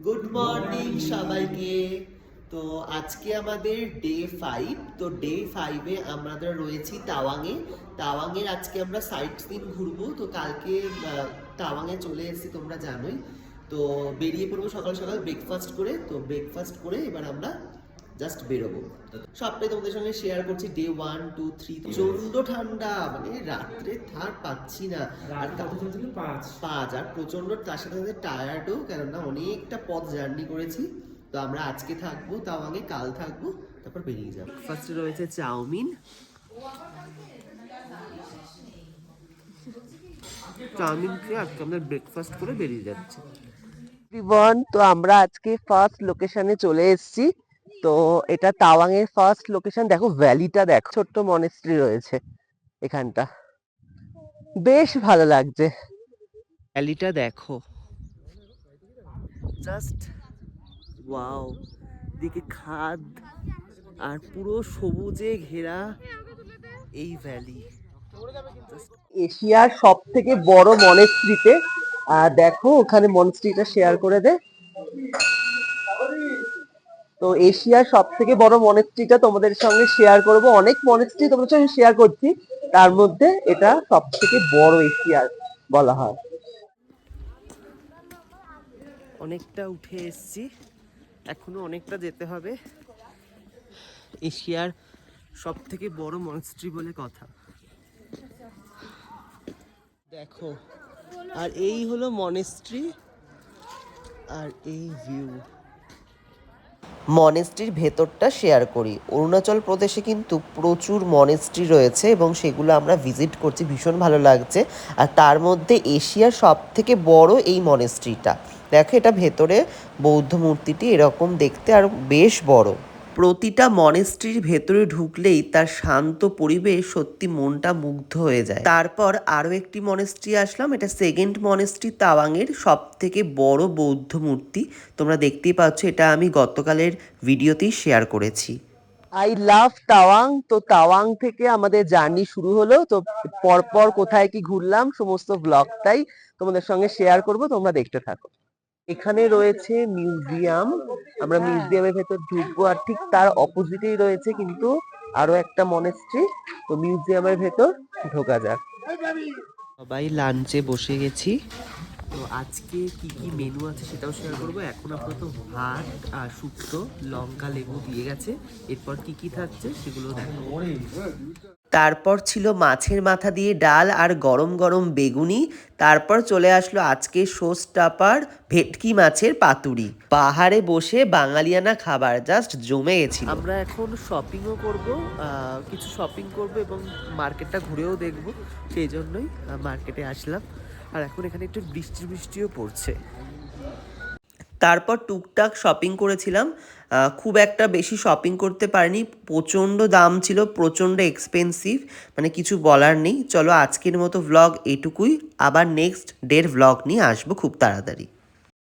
Good morning সবাইকে। তো আজকে আমাদের ডে 5। তো ডে 5-এ আমরা রয়েছি তাওয়াংয়ে। তাওয়াংয়ের আজকে আমরা সাইট সিন ঘুরবো। তো কালকে তাওয়াংয়ে চলে এসেছি, তোমরা জানোই। তো বেরিয়ে পড়বো সকাল সকাল ব্রেকফাস্ট করে। তো ব্রেকফাস্ট করে এবার আমরা জাস্ট বেরোবো। সবটাই তোমাদের সঙ্গে শেয়ার করছি। ডে 1, 2, 3 প্রচন্ড ঠান্ডা, মানে রাত্রে থার পাচ্ছি না। আর 5 আর প্রচন্ড, তার সাথে সাথে টায়ার্ডও, কেননা অনেকটা পথ জার্নি করেছি। তো আমরা আজকে থাকবো তাওয়াংয়ে, কাল থাকবো, তারপর বেরিয়ে যাবো। ফার্স্টে রয়েছে চাউমিন। চাউমিন খেয়ে আজকে আমরা ব্রেকফাস্ট করে বেরিয়ে যাচ্ছি। তো আমরা আজকে ফার্স্ট লোকেশনে চলে এসেছি। তো এটা তাওয়াং এর ফার্স্ট লোকেশন। দেখো ভ্যালিটা, দেখো ছোট্ট মনেস্ট্রি রয়েছে এখানটা, বেশ ভালো লাগছে। ভ্যালিটা দেখো, জাস্ট ওয়াও। দিকে খাদ আর পুরো সবুজে ঘেরা এই ভ্যালি। এশিয়ার সব থেকে বড় মনেস্ট্রিতে দেখো, ওখানে মনেস্ট্রিটা শেয়ার করে দে। তো এশিয়ার সব থেকে বড় মনেস্ট্রিটা তোমাদের সঙ্গে শেয়ার করব। অনেক মনেস্ট্রি তোমাদের সঙ্গে শেয়ার করছি, তার মধ্যে এটা সব থেকে বড় এশিয়ার বলা হয়। অনেকটা উঠে এসেছি, এখনো অনেকটা যেতে হবে। এশিয়ার সব থেকে বড় মনেস্ট্রি বলে কথা। দেখো, আর এই হলো মনেস্ট্রি, আর এই ভিউ। মনেস্ট্রির ভেতরটা শেয়ার করি। অরুণাচল প্রদেশে কিন্তু প্রচুর মনেস্ট্রি রয়েছে এবং সেগুলো আমরা ভিজিট করছি, ভীষণ ভালো লাগছে। আর তার মধ্যে এশিয়ার সব থেকে বড় এই মনেস্ট্রিটা। দেখো, এটা ভেতরে বৌদ্ধ মূর্তিটি এরকম দেখতে, আর বেশ বড়। প্রতিটা মনেস্ট্রির ভেতরে ঢুকলেই তার শান্ত পরিবেশ সত্যি মনটা মুগ্ধ হয়ে যায়। তারপর আরও একটি মনেস্ট্রি আসলাম, এটা সেকেন্ড মনেস্ট্রি তাওয়াংয়ের সব থেকে বড় বৌদ্ধ মূর্তি। তোমরা দেখতেই পাচ্ছ, এটা আমি গতকালের ভিডিওতেই শেয়ার করেছি। I love Tawang. তো তাওয়াং থেকে আমাদের জার্নি শুরু হলো। তো পরপর কোথায় কি ঘুরলাম সমস্ত ব্লগটাই তোমাদের সঙ্গে শেয়ার করব, তোমরা দেখতে থাকো। এখানে রয়েছে মিউজিয়াম, আমরা মিউজিয়ামের ভেতর ঢুকবো। আর ঠিক তার অপোজিটেই রয়েছে কিন্তু আরো একটা মনেস্ট্রি। তো মিউজিয়ামের ভেতর ঢোকা যাক। সবাই লাঞ্চে বসে গেছি। তো আজকে কি কি মেনু আছে সেটাও শেয়ার করবো। এখন আপাতত ভাত আর শুক্তো, লঙ্কা লেবু দিয়ে গেছে। এরপর কি কি থাকছে সেগুলো দেখো। তারপর ছিল মাছের মাথা দিয়ে ডাল আর গরম গরম বেগুনি। তারপর চলে আসলো আজকে শো স্টাপার, ভেটকি মাছের পাতুরি। পাহাড়ে বসে বাঙালিয়ানা খাবার, জাস্ট জমে গেছিল। আমরা এখন শপিংও করব, কিছু শপিং করব এবং মার্কেটটা ঘুরেও দেখব, সেই জন্যই মার্কেটে আসলাম। আর এখন এখানে একটু বৃষ্টিও পড়ছে। তারপর টুকটাক শপিং করেছিলাম, খুব একটা বেশি শপিং করতে পারিনি। প্রচণ্ড দাম ছিল, প্রচণ্ড এক্সপেন্সিভ, মানে কিছু বলার নেই। চলো আজকের মতো ভ্লগ এটুকুই, আবার নেক্সট ডের ভ্লগ নিয়ে আসবো খুব তাড়াতাড়ি।